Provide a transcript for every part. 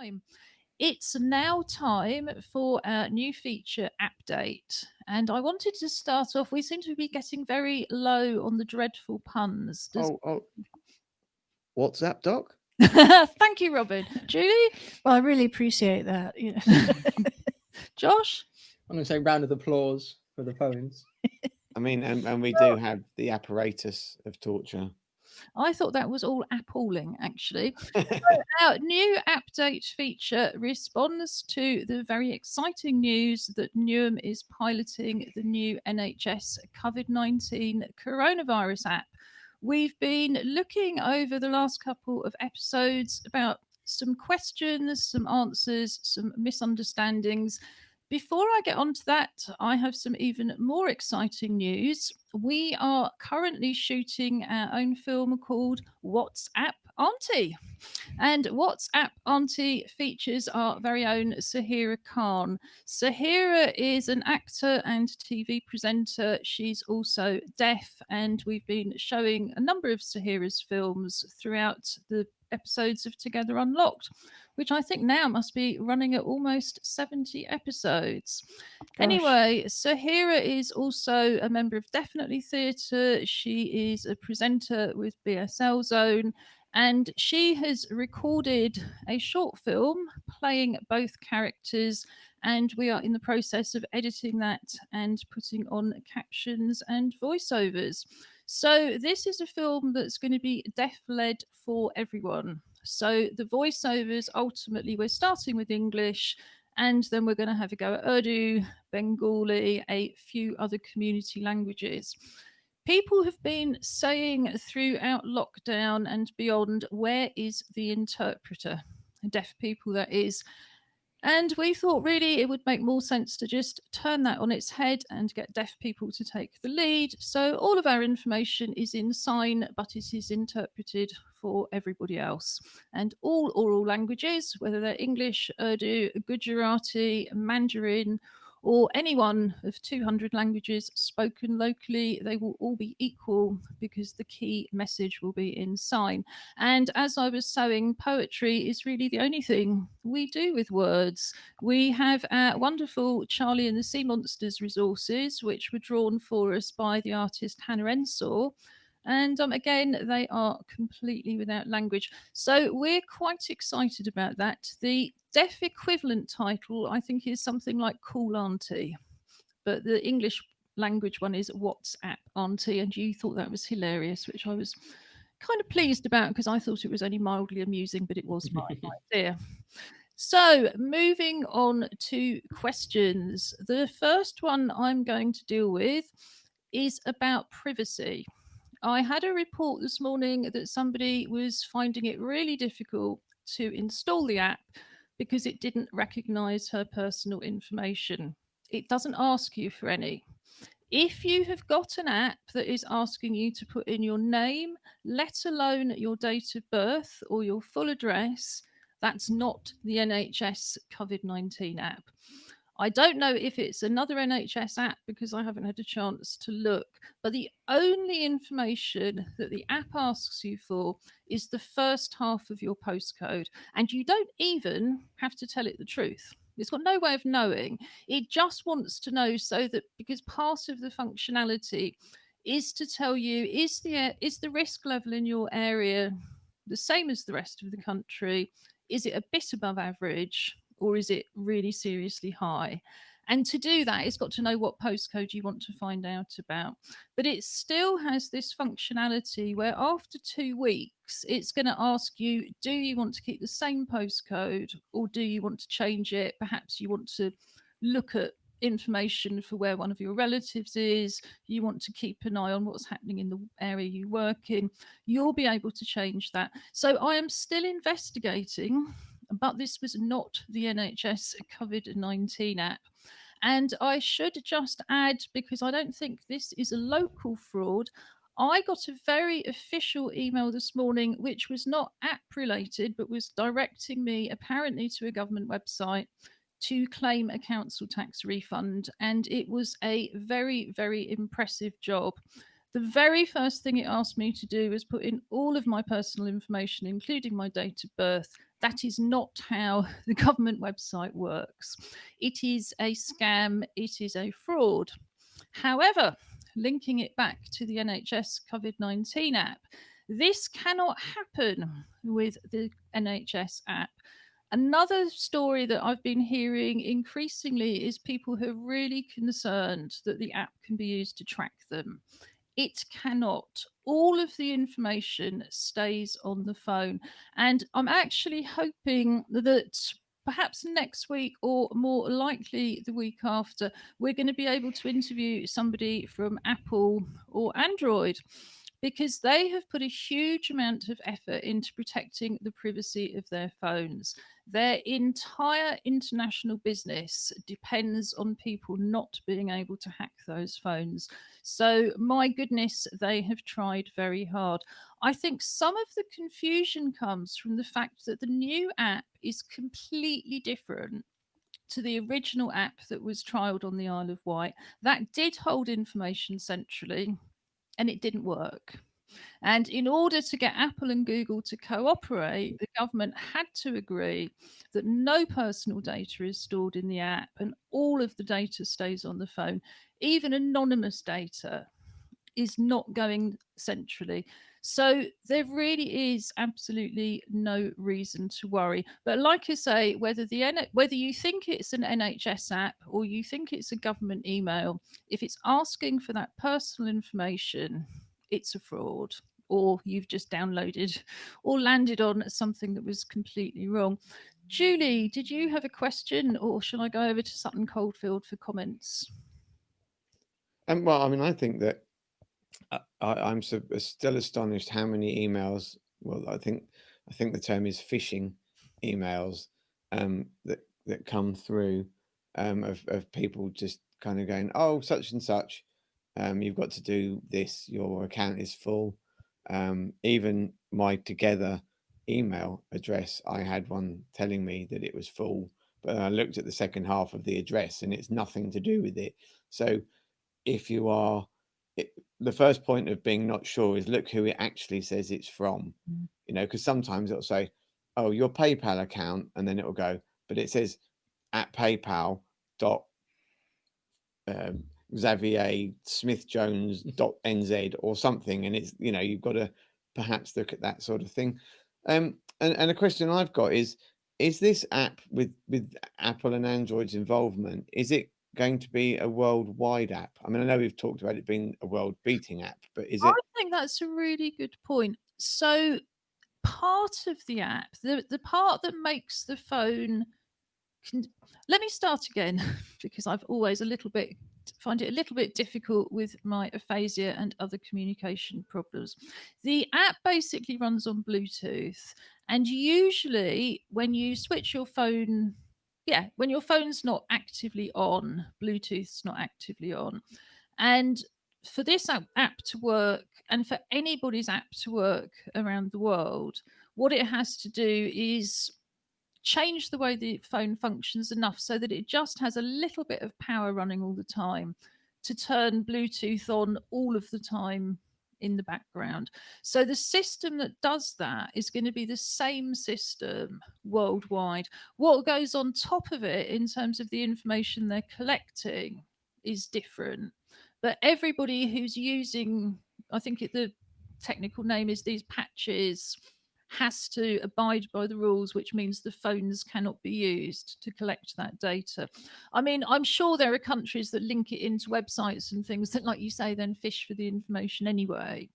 time. It's now time for our new feature, AppDate. And I wanted to start off, we seem to be getting very low on the dreadful puns. WhatsApp, Doc? Thank you, Robin. Julie? Well, I really appreciate that. Josh? I'm going to say round of applause for the poems. I mean, and we do have the apparatus of torture. I thought that was all appalling, actually. So our new AppDate feature responds to the very exciting news that Newham is piloting the new NHS Covid-19 coronavirus app. We've been looking over the last couple of episodes about some questions, some answers, some misunderstandings. Before I get onto that, I have some even more exciting news. We are currently shooting our own film called WhatsApp Auntie. And WhatsApp Auntie features our very own Sahira Khan. Sahira is an actor and TV presenter. She's also deaf, and we've been showing a number of Sahira's films throughout the episodes of Together Unlocked, which I think now must be running at almost 70 episodes. Gosh. Anyway, Sahira is also a member of Definitely Theatre. She is a presenter with BSL Zone, and she has recorded a short film playing both characters, and we are in the process of editing that and putting on captions and voiceovers. So this is a film that's going to be deaf-led for everyone. So the voiceovers, ultimately, we're starting with English, and then we're going to have a go at Urdu, Bengali, a few other community languages. People have been saying throughout lockdown and beyond, where is the interpreter? Deaf people, that is. And we thought really it would make more sense to just turn that on its head and get deaf people to take the lead. So all of our information is in sign, but it is interpreted for everybody else. And all oral languages, whether they're English, Urdu, Gujarati, Mandarin, or any one of 200 languages spoken locally, they will all be equal because the key message will be in sign. And as I was saying, poetry is really the only thing we do with words. We have our wonderful Charlie and the Sea Monsters resources, which were drawn for us by the artist Hannah Ensor. And again, they are completely without language. So we're quite excited about that. The deaf equivalent title, I think, is something like Cool Auntie. But the English language one is WhatsApp Auntie. And you thought that was hilarious, which I was kind of pleased about because I thought it was only mildly amusing, but it was my idea. So moving on to questions. The first one I'm going to deal with is about privacy. I had a report this morning that somebody was finding it really difficult to install the app because it didn't recognize her personal information. It doesn't ask you for any. If you have got an app that is asking you to put in your name, let alone your date of birth or your full address, that's not the NHS COVID-19 app. I don't know if it's another NHS app because I haven't had a chance to look, but the only information that the app asks you for is the first half of your postcode, and you don't even have to tell it the truth. It's got no way of knowing. It just wants to know so that, because part of the functionality is to tell you, is the risk level in your area the same as the rest of the country? Is it a bit above average? Or is it really seriously high? And to do that, it's got to know what postcode you want to find out about. But it still has this functionality where after 2 weeks, it's going to ask you, do you want to keep the same postcode or do you want to change it? Perhaps you want to look at information for where one of your relatives is. You want to keep an eye on what's happening in the area you work in. You'll be able to change that. So I am still investigating, but this was not the NHS COVID-19 app. And I should just add, because I don't think this is a local fraud, I got a very official email this morning, which was not app related, but was directing me apparently to a government website to claim a council tax refund. And it was a very, very impressive job. The very first thing it asked me to do was put in all of my personal information, including my date of birth. That is not how the government website works. It is a scam. It is a fraud. However, linking it back to the NHS COVID-19 app, this cannot happen with the NHS app. Another story that I've been hearing increasingly is people who are really concerned that the app can be used to track them. It cannot. All of the information stays on the phone. And I'm actually hoping that perhaps next week, or more likely the week after, we're going to be able to interview somebody from Apple or Android, because they have put a huge amount of effort into protecting the privacy of their phones. Their entire international business depends on people not being able to hack those phones. So, my goodness, they have tried very hard. I think some of the confusion comes from the fact that the new app is completely different to the original app that was trialled on the Isle of Wight. That did hold information centrally, and it didn't work. And in order to get Apple and Google to cooperate, the government had to agree that no personal data is stored in the app and all of the data stays on the phone. Even anonymous data is not going centrally. So there really is absolutely no reason to worry. But like I say, whether you think it's an NHS app or you think it's a government email, if it's asking for that personal information, it's a fraud, or you've just downloaded or landed on something that was completely wrong. Julie, did you have a question, or shall I go over to Sutton Coldfield for comments? Well, I mean, I think that I'm still astonished how many emails. Well, I think the term is phishing emails that come through of people just kind of going, oh, such and such, you've got to do this. Your account is full. Even my Together email address, I had one telling me that it was full, but I looked at the second half of the address and it's nothing to do with it. So if you are, the first point of being not sure is look who it actually says it's from, because sometimes it'll say, oh, your PayPal account, and then it'll go, but it says at PayPal dot Xavier Smith Jones .nz or something, and it's you've got to perhaps look at that sort of thing. And a question I've got is this app with Apple and Android's involvement, is it going to be a worldwide app? I mean, I know we've talked about it being a world beating app, but is it? I think that's a really good point. So part of the app, the part that makes the phone let me start again, because I've always find it a little bit difficult with my aphasia and other communication problems. The app basically runs on Bluetooth, and usually when you switch your phone, when your phone's not actively on, Bluetooth's not actively on. And for this app to work, and for anybody's app to work around the world, what it has to do is change the way the phone functions enough so that it just has a little bit of power running all the time to turn Bluetooth on all of the time in the background. So the system that does that is going to be the same system worldwide. What goes on top of it in terms of the information they're collecting is different. But everybody who's using, I think the technical name is these patches, has to abide by the rules, which means the phones cannot be used to collect that data. I mean, I'm sure there are countries that link it into websites and things that, like you say, then fish for the information anyway.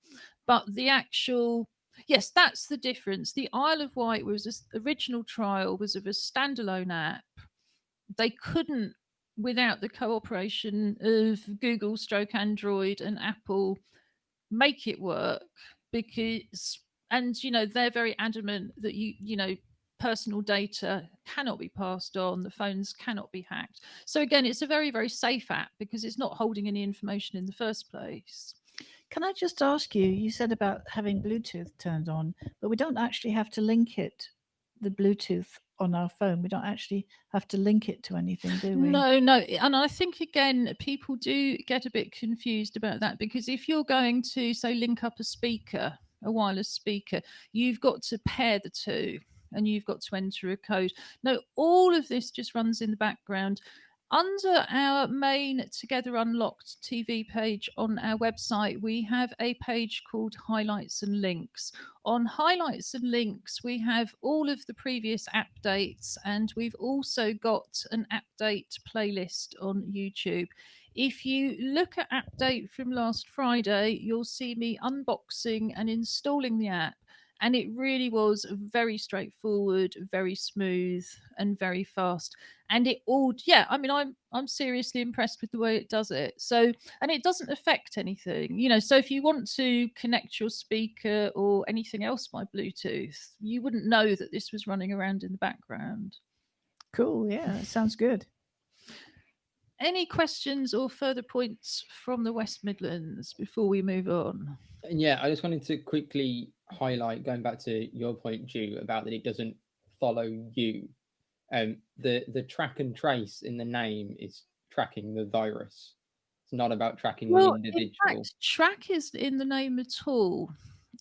But the actual, yes, that's the difference. The Isle of Wight original trial was of a standalone app. They couldn't, without the cooperation of Google / Android and Apple, make it work, because they're very adamant that personal data cannot be passed on, the phones cannot be hacked. So again, it's a very, very safe app because it's not holding any information in the first place. Can I just ask you, you said about having Bluetooth turned on, but we don't actually have to link it the Bluetooth on our phone. We don't actually have to link it to anything, do we? No, no. And I think, again, people do get a bit confused about that, because if you're going to, say, link up a wireless speaker, you've got to pair the two and you've got to enter a code. No, all of this just runs in the background. Under our main Together Unlocked TV page on our website, we have a page called Highlights and Links. On Highlights and Links, we have all of the previous AppDates, and we've also got an AppDate playlist on YouTube. If you look at AppDate from last Friday, you'll see me unboxing and installing the app. And it really was very straightforward, very smooth, and very fast. And it all, yeah, I mean, I'm seriously impressed with the way it does it. So, and it doesn't affect anything, so if you want to connect your speaker or anything else by Bluetooth, you wouldn't know that this was running around in the background. Cool. Yeah, that sounds good. Any questions or further points from the West Midlands before we move on? And yeah, I just wanted to quickly highlight, going back to your point, Ju, about that it doesn't follow you. The track and trace in the name is tracking the virus. It's not about tracking the individual. In fact, track is in the name at all.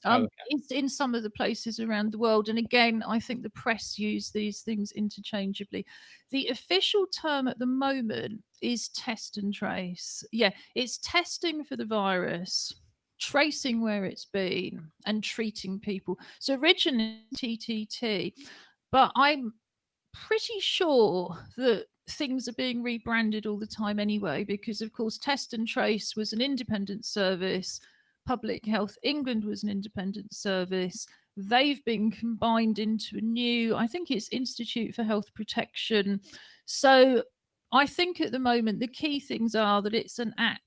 Okay. It's in some of the places around the world. And again, I think the press use these things interchangeably. The official term at the moment is test and trace. Yeah, it's testing for the virus, tracing where it's been, and treating people. So originally TTT, but I'm pretty sure that things are being rebranded all the time anyway, because of course Test and Trace was an independent service, Public Health England was an independent service. They've been combined into a new, I think it's Institute for Health Protection. So I think at the moment the key things are that it's an app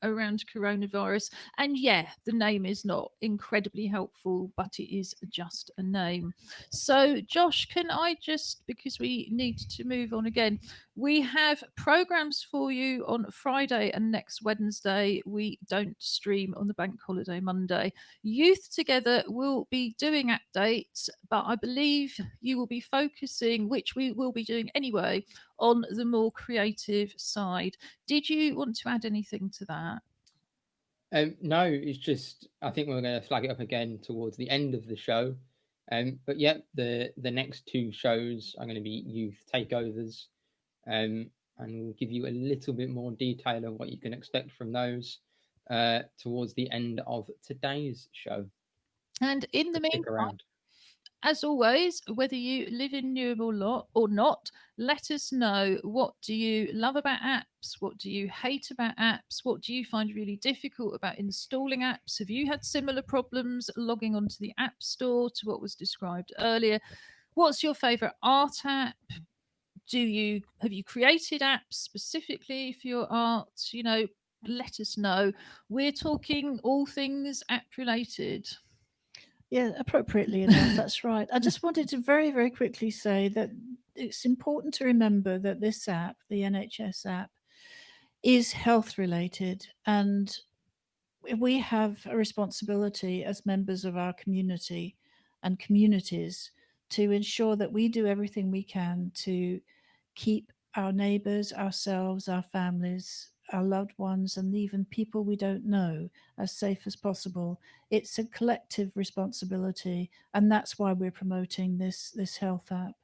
around coronavirus, and yeah, the name is not incredibly helpful, but it is just a name. So Josh, can I just, because we need to move on again, we have programs for you on Friday and next Wednesday. We don't stream on the bank holiday Monday. Youth Together will be doing AppDates, but I believe you will be focusing, which we will be doing anyway, on the more creative side. Did you want to add anything to that? No, it's just, I think we're going to flag it up again towards the end of the show. But yeah, the next two shows are going to be youth takeovers, and we'll give you a little bit more detail of what you can expect from those towards the end of today's show. And in the Stick meantime, around. as always, whether you live in Newham or not, let us know, what do you love about apps? What do you hate about apps? What do you find really difficult about installing apps? Have you had similar problems logging onto the App Store to what was described earlier? What's your favourite art app? Have you created apps specifically for your art? Let us know. We're talking all things app related. Yeah, appropriately enough. That's right. I just wanted to very, very quickly say that it's important to remember that this app, the NHS app, is health related, and we have a responsibility as members of our community and communities to ensure that we do everything we can to keep our neighbours, ourselves, our families, our loved ones, and even people we don't know as safe as possible. It's a collective responsibility, and that's why we're promoting this health app.